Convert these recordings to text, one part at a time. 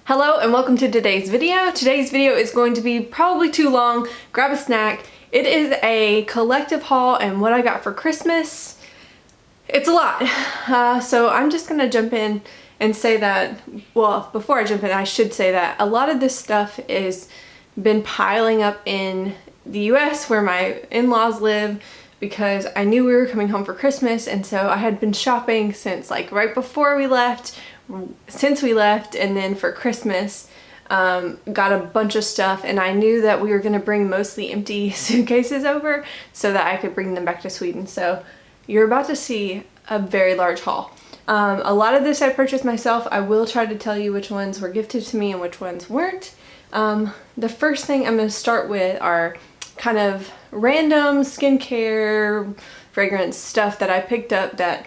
Hello and welcome to today's video. Today's video is going to be probably too long. Grab a snack. It is a collective haul and what I got for Christmas. It's a lot. So I'm just going to jump in and say that, well, before I jump in, I should say that a lot of this stuff is been piling up in the US where my in-laws live because I knew we were coming home for Christmas, and so I had been shopping since like right before we left, since we left, and then for Christmas got a bunch of stuff, and I knew that we were going to bring mostly empty suitcases over so that I could bring them back to Sweden. So you're about to see a very large haul. A lot of this I purchased myself. I will try to tell you which ones were gifted to me and which ones weren't. The first thing I'm going to start with are kind of random skincare, fragrance stuff that I picked up that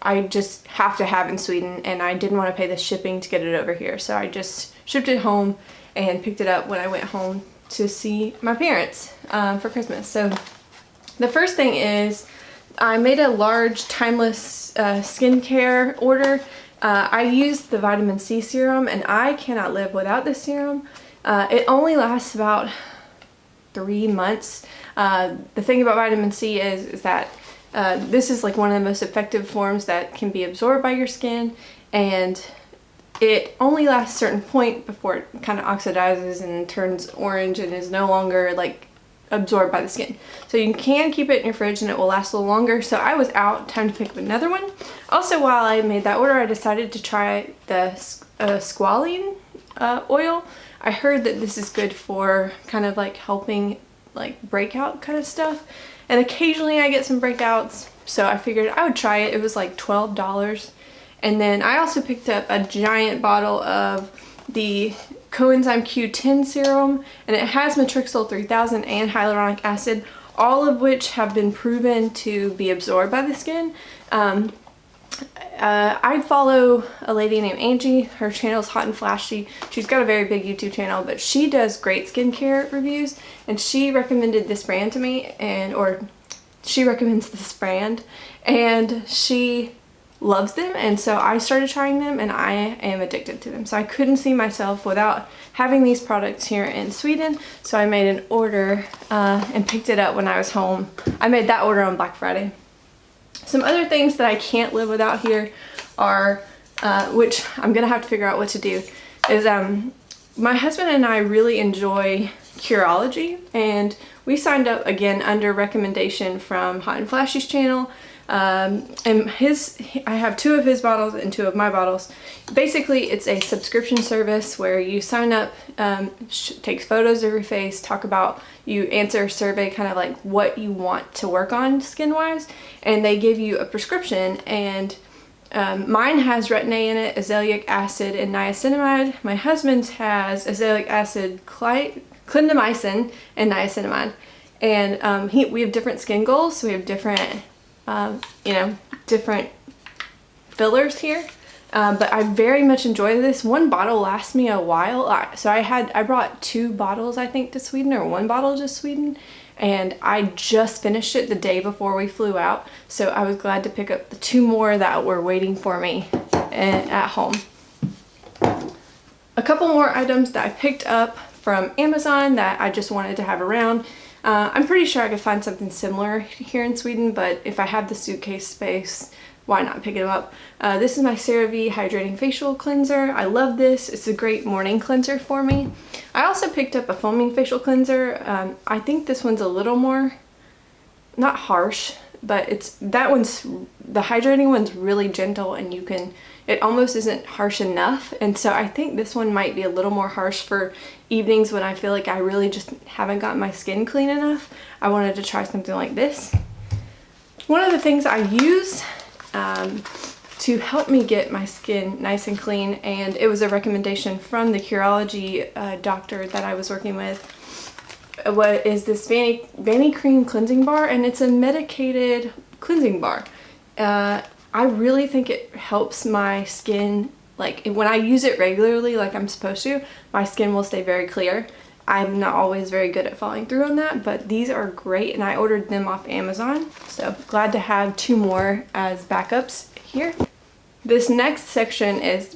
I just have to have in Sweden, and I didn't want to pay the shipping to get it over here. So I just shipped it home and picked it up when I went home to see my parents for Christmas. So the first thing is I made a large timeless skincare order. I used the vitamin C serum, and I cannot live without this serum. It only lasts about 3 months. The thing about vitamin C is that this is like one of the most effective forms that can be absorbed by your skin, and it only lasts a certain point before it kind of oxidizes and turns orange and is no longer like absorbed by the skin. So you can keep it in your fridge and it will last a little longer. So I was out, time to pick up another one. Also, while I made that order, I decided to try the squalene oil. I heard that this is good for kind of like helping like breakout kind of stuff, and occasionally I get some breakouts, so I figured I would try it. It was like $12. And then I also picked up a giant bottle of the Coenzyme Q10 serum, and it has Matrixyl 3000 and hyaluronic acid, all of which have been proven to be absorbed by the skin. I follow a lady named Angie. Her channel is Hot and Flashy. She's got a very big YouTube channel, but she does great skincare reviews, and she recommended this brand to me, or she recommends this brand, and she loves them, and so I started trying them, and I am addicted to them. So I couldn't see myself without having these products here in Sweden, so I made an order and picked it up when I was home. I made that order on Black Friday. Some other things that I can't live without here are, which I'm gonna have to figure out what to do, is my husband and I really enjoy Curology, and we signed up again under recommendation from Hot and Flashy's channel. And I have 2 of his bottles and 2 of my bottles. Basically, it's a subscription service where you sign up, takes photos of your face, you answer a survey, kind of like what you want to work on skin-wise, and they give you a prescription. And mine has retin-A in it, azelaic acid, and niacinamide. My husband's has azelaic acid, clindamycin, and niacinamide. And we have different skin goals, so we have different different fillers here, but I very much enjoy this. One bottle lasts me a while, so I brought 2 bottles, I think, to Sweden, or 1 bottle to Sweden, and I just finished it the day before we flew out, so I was glad to pick up the 2 more that were waiting for me at home. A couple more items that I picked up from Amazon that I just wanted to have around. I'm pretty sure I could find something similar here in Sweden, but if I have the suitcase space, why not pick it up? This is my CeraVe Hydrating Facial Cleanser. I love this. It's a great morning cleanser for me. I also picked up a foaming facial cleanser. I think this one's a little more, not harsh, but the hydrating one's really gentle, and it almost isn't harsh enough, and so I think this one might be a little more harsh for evenings when I feel like I really just haven't gotten my skin clean enough. I wanted to try something like this. One of the things I use to help me get my skin nice and clean, and it was a recommendation from the Curology doctor that I was working with, is this Vani Cream Cleansing Bar, and it's a medicated cleansing bar. I really think it helps my skin, like when I use it regularly like I'm supposed to, my skin will stay very clear. I'm not always very good at following through on that, but these are great, and I ordered them off Amazon, so glad to have 2 more as backups here. This next section is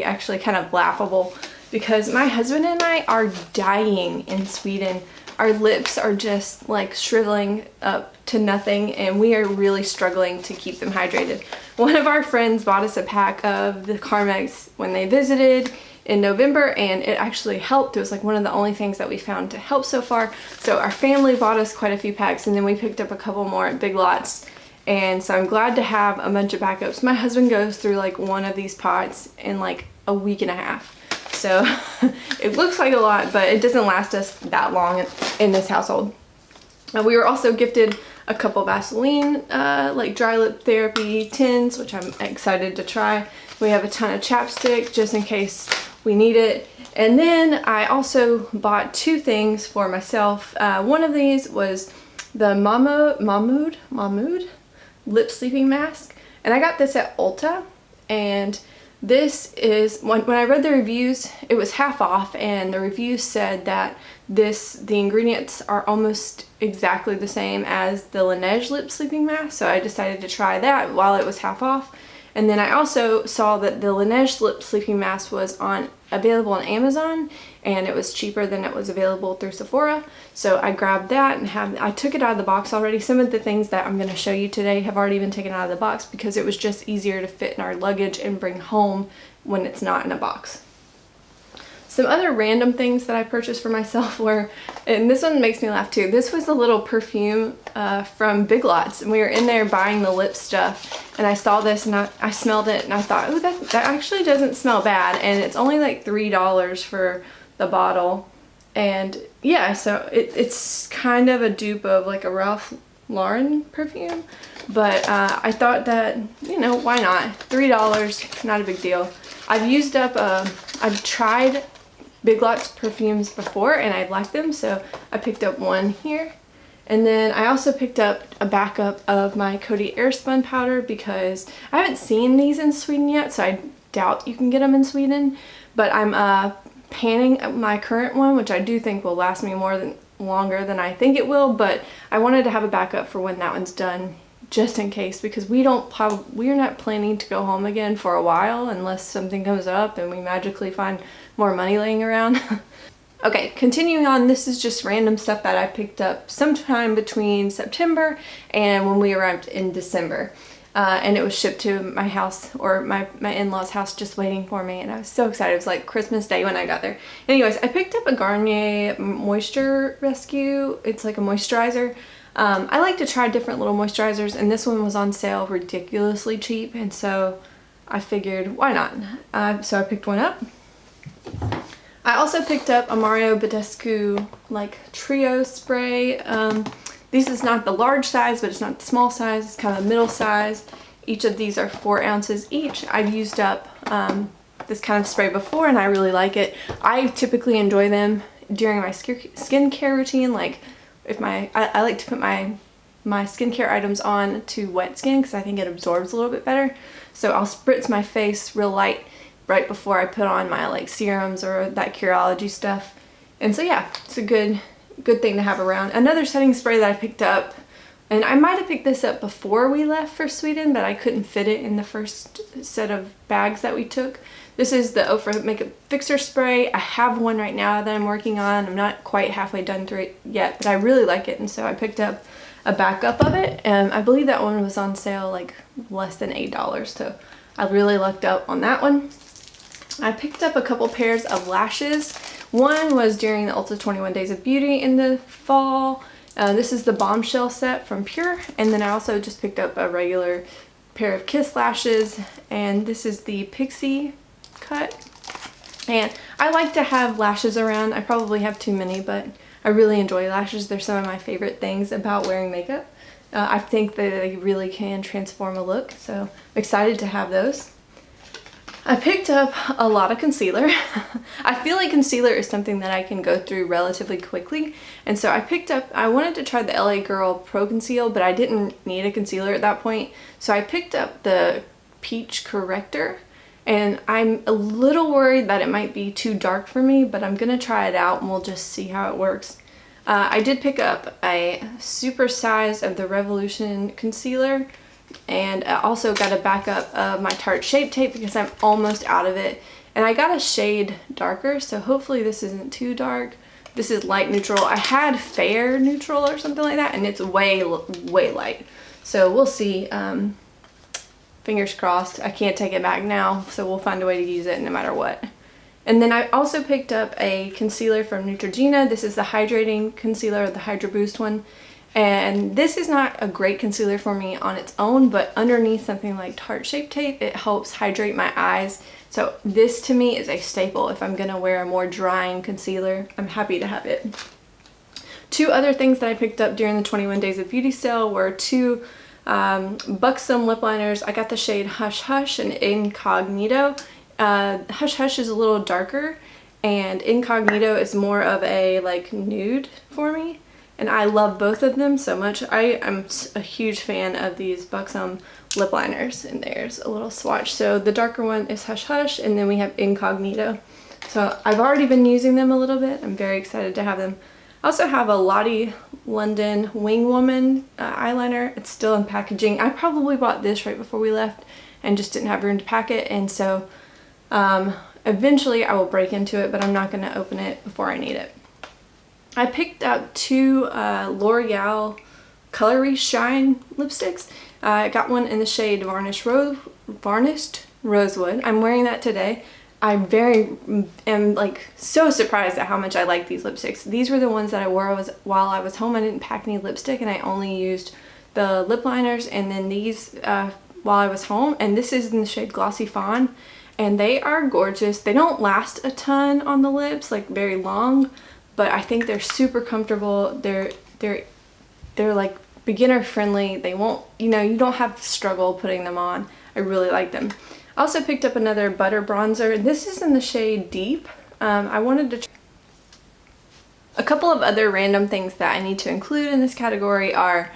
actually kind of laughable. because my husband and I are dying in Sweden. Our lips are just like shriveling up to nothing, and we are really struggling to keep them hydrated. One of our friends bought us a pack of the Carmex when they visited in November, and it actually helped. It was like one of the only things that we found to help so far. So our family bought us quite a few packs, and then we picked up a couple more at Big Lots. And so I'm glad to have a bunch of backups. My husband goes through like one of these pots in like a week and a half. So it looks like a lot, but it doesn't last us that long in this household. We were also gifted a couple Vaseline like dry lip therapy tins, which I'm excited to try. We have a ton of chapstick just in case we need it. And then I also bought two things for myself. One of these was the Mahmood lip sleeping mask, and I got this at Ulta, and this is, when I read the reviews, it was half off, and the reviews said that the ingredients are almost exactly the same as the Laneige lip sleeping mask, so I decided to try that while it was half off. And then I also saw that the Laneige lip sleeping mask was available on Amazon, and it was cheaper than it was available through Sephora. So I grabbed that and I took it out of the box already. Some of the things that I'm going to show you today have already been taken out of the box because it was just easier to fit in our luggage and bring home when it's not in a box. Some other random things that I purchased for myself were, and this one makes me laugh too, this was a little perfume from Big Lots, and we were in there buying the lip stuff, and I saw this and I smelled it and I thought, oh, that actually doesn't smell bad, and it's only like $3 for the bottle. And yeah, so it's kind of a dupe of like a Ralph Lauren perfume, but I thought that, you know, why not? $3, not a big deal. I've tried Big Lots perfumes before and I liked them, so I picked up one here. And then I also picked up a backup of my Coty Airspun powder because I haven't seen these in Sweden yet, so I doubt you can get them in Sweden. But I'm panning my current one, which I do think will last me longer than I think it will, but I wanted to have a backup for when that one's done, just in case, because we're not planning to go home again for a while unless something comes up and we magically find more money laying around. Okay, continuing on, this is just random stuff that I picked up sometime between September and when we arrived in December. And it was shipped to my house, or my in-laws' house, just waiting for me, and I was so excited. It was like Christmas Day when I got there. Anyways, I picked up a Garnier Moisture Rescue. It's like a moisturizer. I like to try different little moisturizers, and this one was on sale ridiculously cheap, and so I figured, why not? So I picked one up. I also picked up a Mario Badescu like trio spray. This is not the large size, but it's not the small size. It's kind of a middle size. Each of these are 4 ounces each. I've used up this kind of spray before, and I really like it. I typically enjoy them during my skincare routine. Like if I like to put my skincare items on to wet skin because I think it absorbs a little bit better. So I'll spritz my face real light right before I put on my like serums or that Curology stuff. And so yeah, it's a good thing to have around. Another setting spray that I picked up, and I might have picked this up before we left for Sweden, but I couldn't fit it in the first set of bags that we took. This is the Ofra Makeup Fixer Spray. I have one right now that I'm working on. I'm not quite halfway done through it yet, but I really like it, and so I picked up a backup of it, and I believe that one was on sale like less than $8, so I really lucked out on that one. I picked up a couple pairs of lashes. One was during the Ulta 21 Days of Beauty in the fall. This is the Bombshell set from Pure, and then I also just picked up a regular pair of Kiss lashes, and this is the Pixie cut. And I like to have lashes around. I probably have too many, but I really enjoy lashes. They're some of my favorite things about wearing makeup. I think that they really can transform a look, so I'm excited to have those. I picked up a lot of concealer. I feel like concealer is something that I can go through relatively quickly, and so I wanted to try the LA Girl Pro Conceal, but I didn't need a concealer at that point, so I picked up the Peach Corrector, and I'm a little worried that it might be too dark for me, but I'm gonna try it out and we'll just see how it works. I did pick up a super size of the Revolution concealer, and I also got a backup of my Tarte Shape Tape because I'm almost out of it, And I got a shade darker, so hopefully this isn't too dark. This is light neutral. I had fair neutral or something like that, and it's way light. So we'll see. Fingers crossed. I can't take it back now, so we'll find a way to use it no matter what. And then I also picked up a concealer from Neutrogena. This is the hydrating concealer, the Hydra Boost one. And this is not a great concealer for me on its own, but underneath something like Tarte Shape Tape, it helps hydrate my eyes. So this to me is a staple. If I'm gonna wear a more drying concealer, I'm happy to have it. Two other things that I picked up during the 21 Days of Beauty sale were two Buxom lip liners. I got the shade Hush Hush and Incognito. Hush Hush is a little darker, and Incognito is more of a like nude for me. And I love both of them so much. I am a huge fan of these Buxom lip liners, and there's a little swatch. So the darker one is Hush Hush, and then we have Incognito. So I've already been using them a little bit. I'm very excited to have them. I also have a Lottie London Wing Woman eyeliner. It's still in packaging. I probably bought this right before we left and just didn't have room to pack it, and so eventually I will break into it, but I'm not going to open it before I need it. I picked out two L'Oreal Colory Shine lipsticks. I got one in the shade Varnished Rosewood. I'm wearing that today. I am like so surprised at how much I like these lipsticks. These were the ones that I wore while I was home. I didn't pack any lipstick, and I only used the lip liners and then these while I was home. And this is in the shade Glossy Fawn, and they are gorgeous. They don't last a ton on the lips, like very long, but I think they're super comfortable. They're like beginner friendly. They won't, you know, you don't have to struggle putting them on. I really like them. I also picked up another butter bronzer. This is in the shade Deep. I wanted to try. A couple of other random things that I need to include in this category are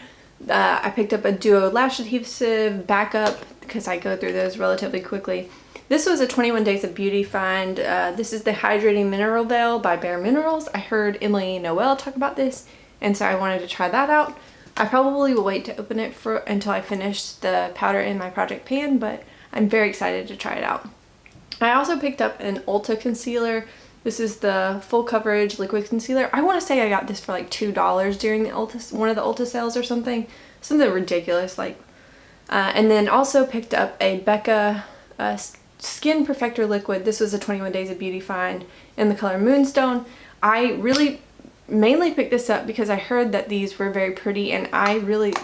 I picked up a Duo Lash Adhesive backup because I go through those relatively quickly. This was a 21 Days of Beauty find. This is the Hydrating Mineral Veil by Bare Minerals. I heard Emily Noel talk about this, and so I wanted to try that out. I probably will wait to open it until I finish the powder in my project pan, but I'm very excited to try it out. I also picked up an Ulta concealer. This is the Full Coverage Liquid Concealer. I want to say I got this for like $2 during the one of the Ulta sales or something. Something ridiculous like. And then also picked up a Becca Skin Perfector Liquid. This was a 21 Days of Beauty find in the color Moonstone. I really mainly picked this up because I heard that these were very pretty, and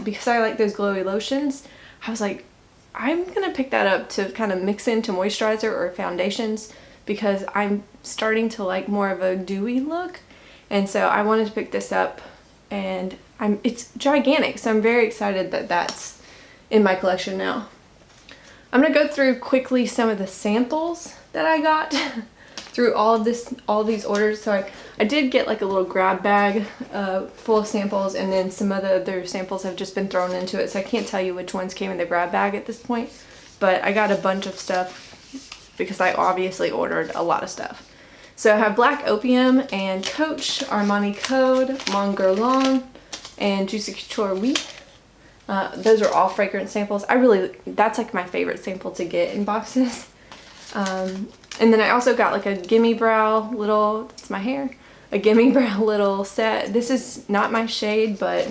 because I like those glowy lotions, I was like, I'm gonna pick that up to kind of mix into moisturizer or foundations because I'm starting to like more of a dewy look, and so I wanted to pick this up, and it's gigantic, so I'm very excited that that's in my collection now. I'm gonna go through quickly some of the samples that I got through all these orders. So I did get like a little grab bag full of samples, and then some of the other samples have just been thrown into it, so I can't tell you which ones came in the grab bag at this point, but I got a bunch of stuff because I obviously ordered a lot of stuff. So I have Black Opium and Coach, Armani Code, Mon Guerlain, and Juicy Couture Wheat. Those are all fragrance samples. That's like my favorite sample to get in boxes. And then I also got like a Gimme Brow little, that's my hair, a Gimme Brow little set. This is not my shade, but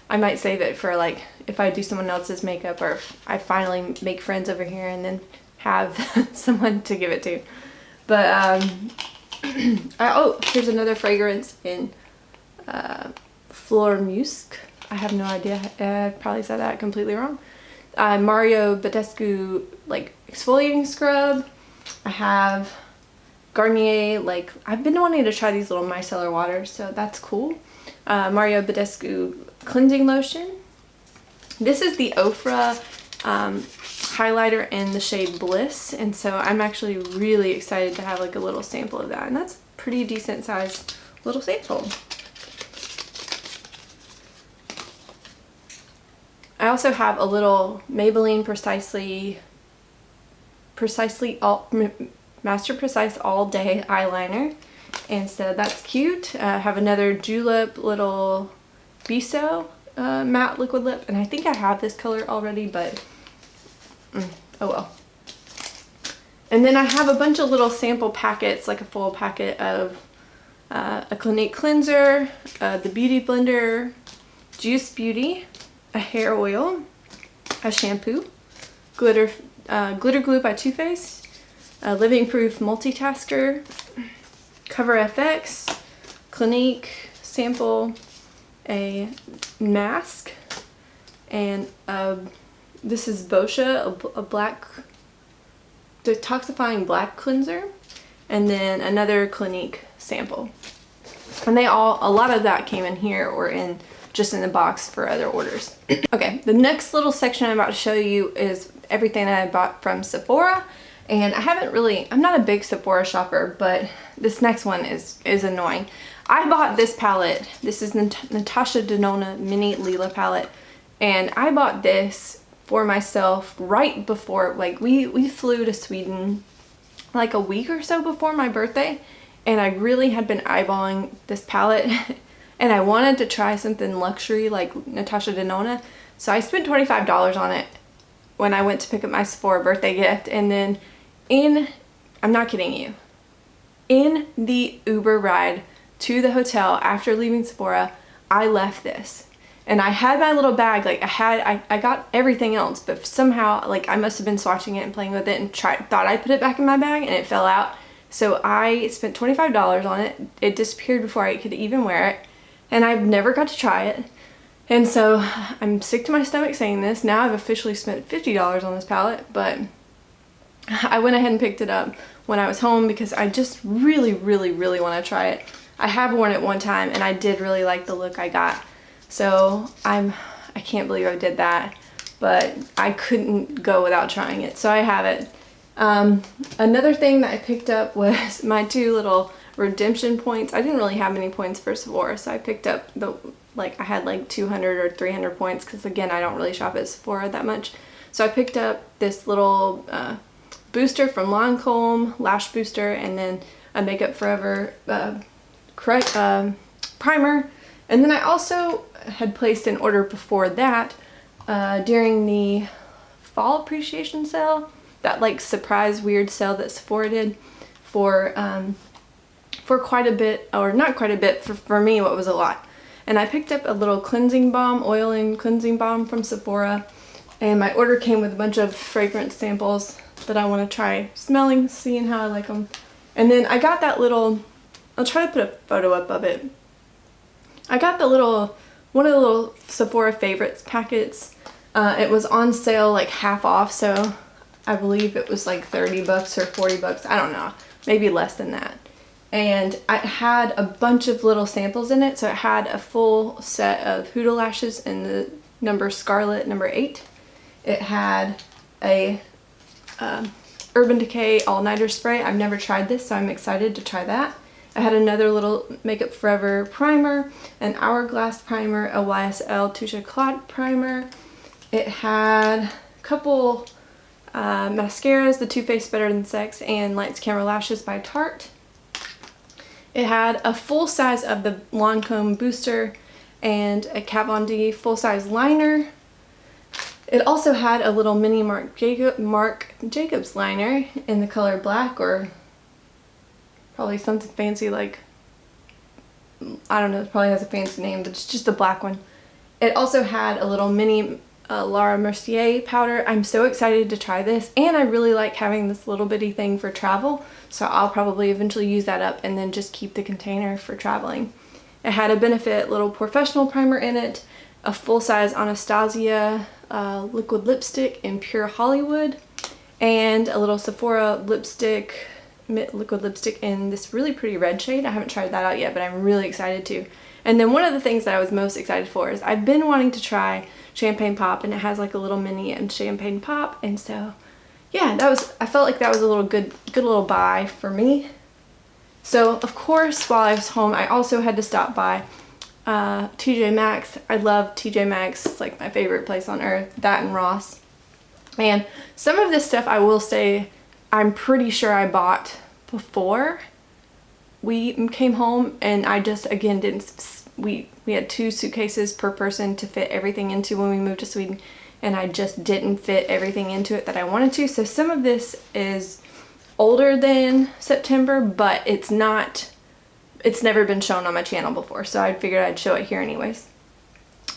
I might save it for like if I do someone else's makeup, or if I finally make friends over here and then have someone to give it to. But oh, here's another fragrance in Fleur Musc. I have no idea. I probably said that completely wrong. Mario Badescu like exfoliating scrub. I have Garnier, like I've been wanting to try these little micellar waters, so that's cool. Mario Badescu cleansing lotion. This is the Ofra highlighter in the shade Bliss, and so I'm actually really excited to have like a little sample of that, and that's a pretty decent sized little sample. I also have a little Maybelline Master Precise All Day eyeliner, and so that's cute. I have another Julep little Biso matte liquid lip, and I think I have this color already, but oh well. And then I have a bunch of little sample packets, like a full packet of a Clinique cleanser, the Beauty Blender, Juice Beauty, a hair oil, a shampoo, glitter glue by Too Faced, a Living Proof Multitasker, Cover FX, Clinique sample, a mask, and this is Boscia, a black detoxifying black cleanser, and then another Clinique sample. And a lot of that came in here or just in the box for other orders. Okay, the next little section I'm about to show you is everything that I bought from Sephora. And I'm not a big Sephora shopper, but this next one is annoying. I bought this palette. This is Natasha Denona Mini Lila palette. And I bought this for myself right before, like we flew to Sweden like a week or so before my birthday. And I really had been eyeballing this palette and I wanted to try something luxury like Natasha Denona. So I spent $25 on it when I went to pick up my Sephora birthday gift. And then I'm not kidding you, in the Uber ride to the hotel after leaving Sephora, I left this. And I had my little bag, like I got everything else, but somehow like I must have been swatching it and playing with it and thought I put it back in my bag and it fell out. So I spent $25 on it. It disappeared before I could even wear it. And I've never got to try it. And so I'm sick to my stomach saying this. Now I've officially spent $50 on this palette, but I went ahead and picked it up when I was home because I just really, really, really want to try it. I have worn it one time and I did really like the look I got. So I can't believe I did that, but I couldn't go without trying it. So I have it. Another thing that I picked up was my 2 little redemption points. I didn't really have many points for Sephora, so I picked up I had like 200 or 300 points because again, I don't really shop at Sephora that much. So I picked up this little booster from Lancome, lash booster, and then a Makeup Forever primer. And then I also had placed an order before that during the fall appreciation sale, that like surprise weird sale that Sephora did for quite a bit, or not quite a bit, for me what was a lot. And I picked up a little cleansing balm, oil and cleansing balm from Sephora, and my order came with a bunch of fragrance samples that I want to try smelling, seeing how I like them. And then I got that little, I'll try to put a photo up of it. I got one of the little Sephora favorites packets. It was on sale like half off, so I believe it was like 30 bucks or 40 bucks. I don't know, maybe less than that. And it had a bunch of little samples in it. So it had a full set of Huda lashes in the number Scarlet number 8. It had a Urban Decay All-Nighter Spray. I've never tried this, so I'm excited to try that. I had another little Makeup Forever primer, an Hourglass primer, a YSL Touche Éclat primer. It had a couple mascaras, the Too Faced Better Than Sex and Lights Camera Lashes by Tarte. It had a full size of the Lancome booster and a Kat Von D full size liner. It also had a little mini Marc Jacobs liner in the color black, or probably something fancy like, I don't know, it probably has a fancy name, but it's just a black one. It also had a little mini Laura Mercier powder. I'm so excited to try this, and I really like having this little bitty thing for travel, so I'll probably eventually use that up and then just keep the container for traveling. It had a Benefit little professional primer in it, a full-size Anastasia liquid lipstick in Pure Hollywood, and a little Sephora lipstick, liquid lipstick in this really pretty red shade. I haven't tried that out yet, but I'm really excited to. And then one of the things that I was most excited for is I've been wanting to try Champagne Pop, and it has like a little mini Champagne Pop, and so yeah, I felt like that was a little good little buy for me. So of course, while I was home, I also had to stop by TJ Maxx. I love TJ Maxx. It's like my favorite place on earth, that and Ross. And some of this stuff I will say I'm pretty sure I bought before we came home, and I just again we had 2 suitcases per person to fit everything into when we moved to Sweden, and I just didn't fit everything into it that I wanted to. So some of this is older than September, but it's never been shown on my channel before, so I figured I'd show it here anyways.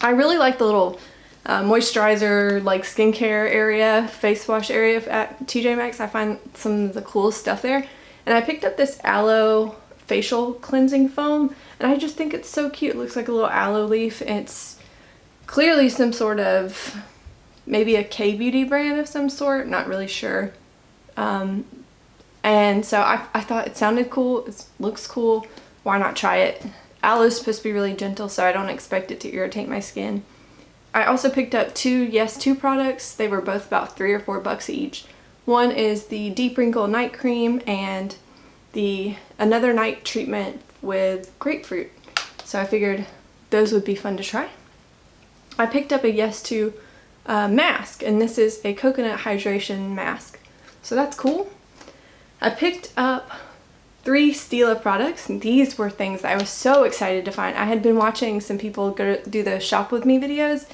I really like the little moisturizer, like skincare area, face wash area at TJ Maxx. I find some of the coolest stuff there. And I picked up this aloe facial cleansing foam, and I just think it's so cute. It looks like a little aloe leaf. It's clearly some sort of, maybe a K-beauty brand of some sort, not really sure. And so I thought it sounded cool, it looks cool, why not try it? Aloe is supposed to be really gentle, so I don't expect it to irritate my skin. I also picked up two Yes 2 products. They were both about $3 or $4 each. One is the Deep Wrinkle Night Cream and another night treatment with grapefruit. So I figured those would be fun to try. I picked up a Yes 2 mask, and this is a coconut hydration mask. So that's cool. I picked up 3 Stila products, and these were things that I was so excited to find. I had been watching some people go do the shop with me videos,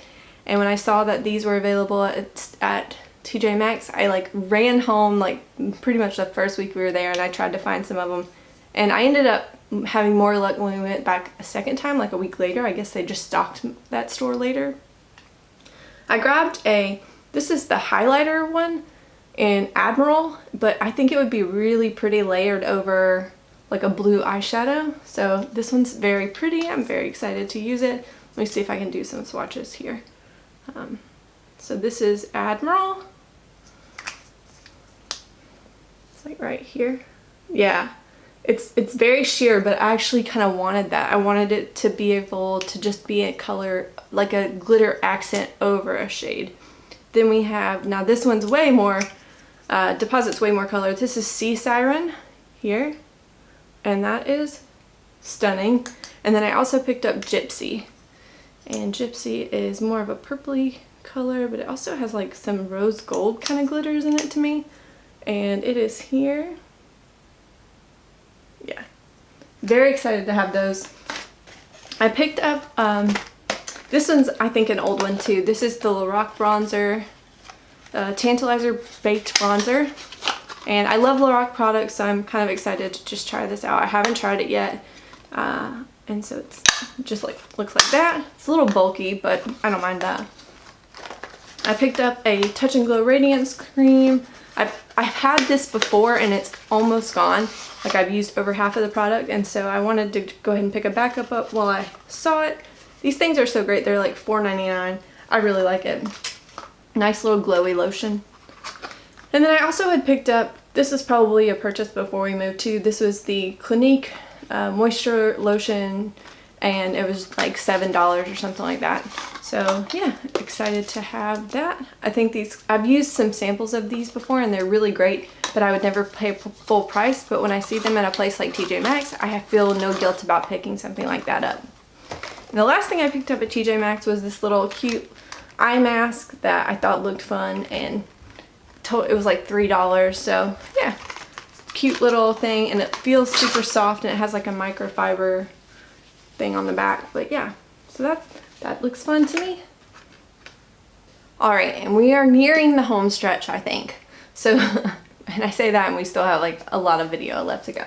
and when I saw that these were available at TJ Maxx, I like ran home like pretty much the first week we were there, and I tried to find some of them, and I ended up having more luck when we went back a second time, like a week later. I guess they just stocked that store later. I grabbed this is the highlighter one in Admiral, but I think it would be really pretty layered over like a blue eyeshadow. So this one's very pretty. I'm very excited to use it. Let me see if I can do some swatches here. So this is Admiral. It's like right here. Yeah, it's very sheer, but I actually kind of wanted that. I wanted it to be able to just be a color, like a glitter accent over a shade. Then we have, now this one's way more, deposits way more color. This is Sea Siren here, and that is stunning. And then I also picked up Gypsy, and Gypsy is more of a purpley color, but it also has like some rose gold kind of glitters in it to me, and it is here. Yeah, very excited to have those. I picked up this one's, I think, an old one too. This is the Lorac bronzer, Tantalizer Baked Bronzer. And I love Lorac products, so I'm kind of excited to just try this out. I haven't tried it yet. And so it's just like, looks like that. It's a little bulky, but I don't mind that. I picked up a Touch and Glow Radiance Cream. I've had this before and it's almost gone. Like, I've used over half of the product, and so I wanted to go ahead and pick a backup up while I saw it. These things are so great. They're like $4.99. I really like it. Nice little glowy lotion. And then I also had picked up, this was probably a purchase before we moved too. This was the Clinique moisture lotion, and it was like $7 or something like that. So yeah, excited to have that. I think these, I've used some samples of these before and they're really great, but I would never pay full price. But when I see them at a place like TJ Maxx, I feel no guilt about picking something like that up. And the last thing I picked up at TJ Maxx was this little cute eye mask that I thought looked fun, and it was like $3. So yeah, cute little thing, and it feels super soft, and it has like a microfiber thing on the back. But yeah, so that looks fun to me. All right, and we are nearing the home stretch, I think. So, and I say that and we still have like a lot of video left to go.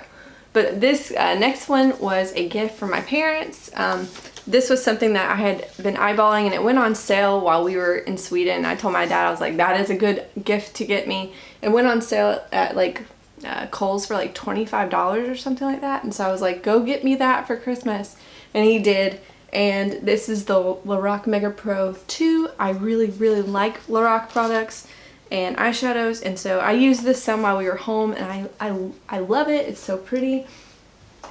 But this next one was a gift from my parents. This was something that I had been eyeballing, and it went on sale while we were in Sweden. I told my dad, I was like, that is a good gift to get me. It went on sale at like Kohl's for like $25 or something like that. And so I was like, go get me that for Christmas. And he did. And this is the Lorac Mega Pro 2. I really, really like Lorac products and eyeshadows, and so I used this some while we were home, and I love it. It's so pretty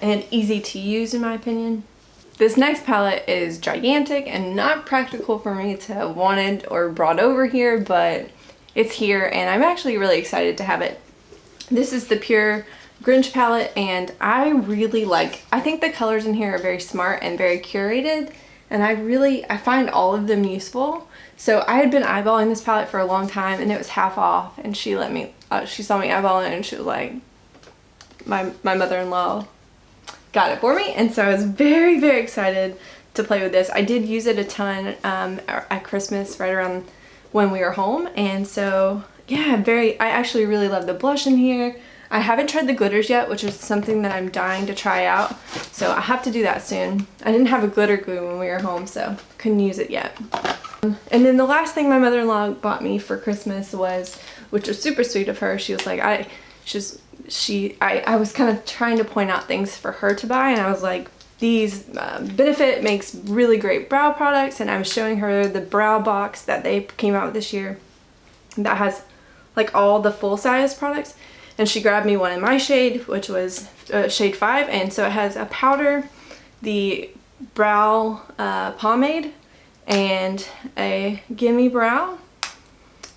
and easy to use, in my opinion. This next palette is gigantic and not practical for me to have wanted or brought over here, but it's here and I'm actually really excited to have it. This is the Pure Grinch palette, and I think the colors in here are very smart and very curated, and I find all of them useful. So I had been eyeballing this palette for a long time, and it was half off, and she let me, she saw me eyeballing it, and she was like, my mother-in-law got it for me, and so I was very, very excited to play with this. I did use it a ton at Christmas, right around when we were home, and so yeah, I actually really love the blush in here. I haven't tried the glitters yet, which is something that I'm dying to try out. So I have to do that soon. I didn't have a glitter glue when we were home, so couldn't use it yet. And then the last thing my mother-in-law bought me for Christmas was, which was super sweet of her, she was like, I was kind of trying to point out things for her to buy, and I was like, these Benefit makes really great brow products, and I was showing her the brow box that they came out with this year that has like all the full-size products, and she grabbed me one in my shade, which was shade 5, and so it has a powder, the brow pomade, and a gimme brow,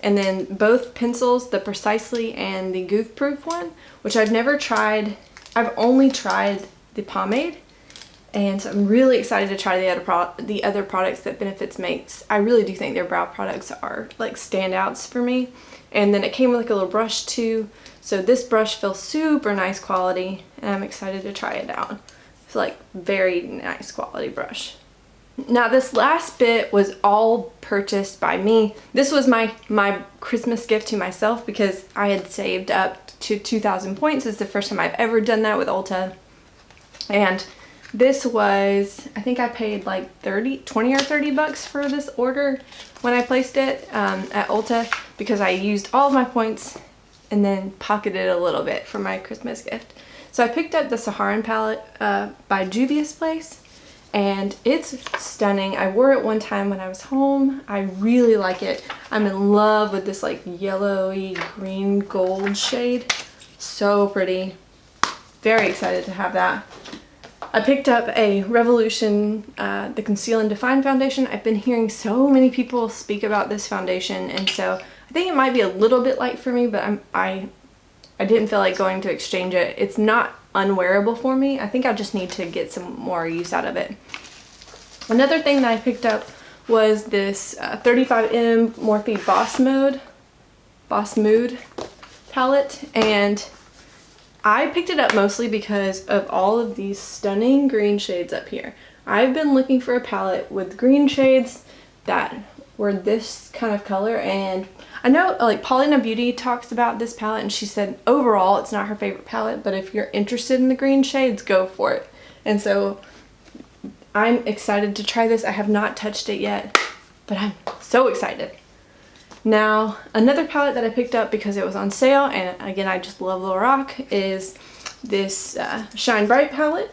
and then both pencils, the Precisely and the Goof Proof one, which I've never tried. I've only tried the pomade, and so I'm really excited to try the other products that Benefits makes. I really do think their brow products are like standouts for me. And then it came with like a little brush too. So this brush feels super nice quality, and I'm excited to try it out. It's like very nice quality brush. Now this last bit was all purchased by me. This was my Christmas gift to myself because I had saved up to 2,000 points. It's the first time I've ever done that with Ulta. And this was, I think I paid like 20 or 30 bucks for this order when I placed it at Ulta, because I used all of my points and then pocketed a little bit for my Christmas gift. So I picked up the Saharan palette by Juvia's Place, and it's stunning. I wore it one time when I was home. I really like it. I'm in love with this like yellowy green gold shade. So pretty. Very excited to have that. I picked up a Revolution, the Conceal and Define foundation. I've been hearing so many people speak about this foundation, and so I think it might be a little bit light for me, but I didn't feel like going to exchange it. It's not unwearable for me. I think I just need to get some more use out of it. Another thing that I picked up was this 35M Morphe Boss Mood palette, and I picked it up mostly because of all of these stunning green shades up here. I've been looking for a palette with green shades that were this kind of color, and I know like Paulina Beauty talks about this palette, and she said overall it's not her favorite palette, but if you're interested in the green shades, go for it. And so I'm excited to try this. I have not touched it yet, but I'm so excited. Now, another palette that I picked up because it was on sale, and again, I just love Lorac, is this Shine Bright palette.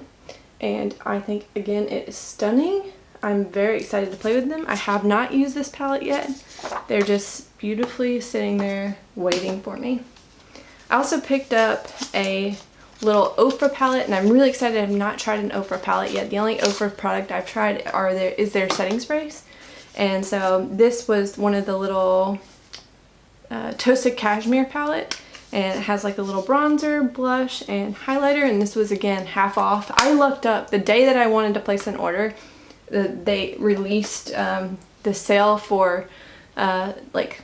And I think, again, it is stunning. I'm very excited to play with them. I have not used this palette yet. They're just beautifully sitting there waiting for me. I also picked up a little Ofra palette, and I'm really excited. I have not tried an Ofra palette yet. The only Ofra product I've tried is their setting sprays. And so this was one of the little Toasted Cashmere palette, and it has like a little bronzer, blush, and highlighter, and this was again half off. I looked up the day that I wanted to place an order. They released the sale for like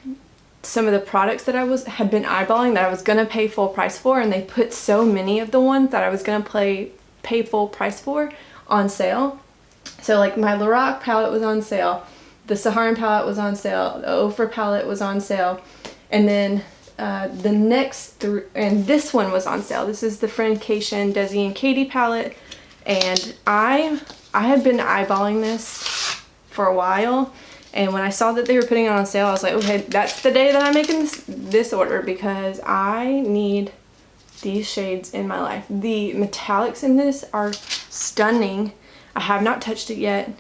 some of the products that I had been eyeballing that I was gonna pay full price for, and they put so many of the ones that I was gonna pay full price for on sale. So like my Lorac palette was on sale. The Saharan palette was on sale, the Ofra palette was on sale, and then the next and this one was on sale. This is the Friendcation Desi and Katie palette, and I had been eyeballing this for a while, and when I saw that they were putting it on sale, I was like, okay, that's the day that I'm making this order, because I need these shades in my life. The metallics in this are stunning. I have not touched it yet,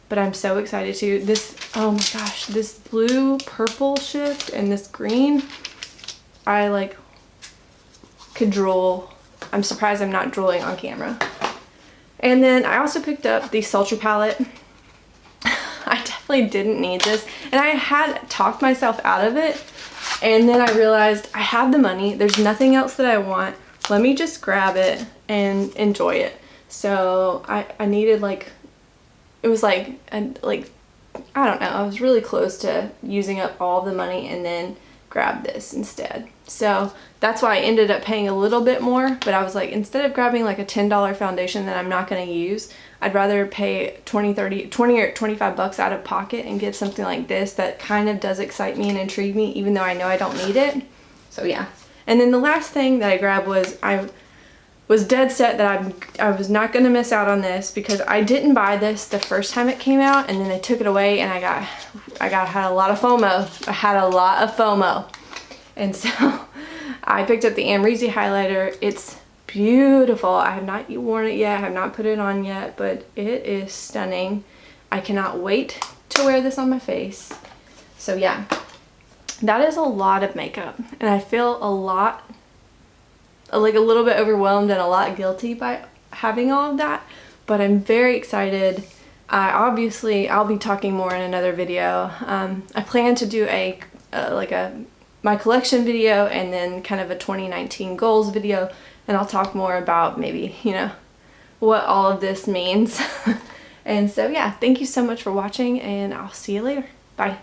but I'm so excited to. This, oh my gosh, this blue purple shift and this green, I like could drool. I'm surprised I'm not drooling on camera. And then I also picked up the Sultry palette. I definitely didn't need this, and I had talked myself out of it, and then I realized I have the money, there's nothing else that I want, let me just grab it and enjoy it. So I needed like, it was like I don't know, I was really close to using up all the money and then grab this instead. So that's why I ended up paying a little bit more, but I was like, instead of grabbing like a $10 foundation that I'm not going to use, I'd rather pay 20 or 25 bucks out of pocket and get something like this that kind of does excite me and intrigue me, even though I know I don't need it. So yeah. And then the last thing that I grabbed was, I was dead set that I was not going to miss out on this, because I didn't buy this the first time it came out, and then they took it away, and I had a lot of FOMO. I had a lot of FOMO. And so I picked up the Amrezy highlighter. It's beautiful. I have not worn it yet. I have not put it on yet, but it is stunning. I cannot wait to wear this on my face. So yeah, that is a lot of makeup, and I feel like a little bit overwhelmed and a lot guilty by having all of that, but I'm very excited. Obviously I'll be talking more in another video. I plan to do my collection video, and then kind of a 2019 goals video, and I'll talk more about maybe, you know, what all of this means. And so yeah, thank you so much for watching, and I'll see you later. Bye.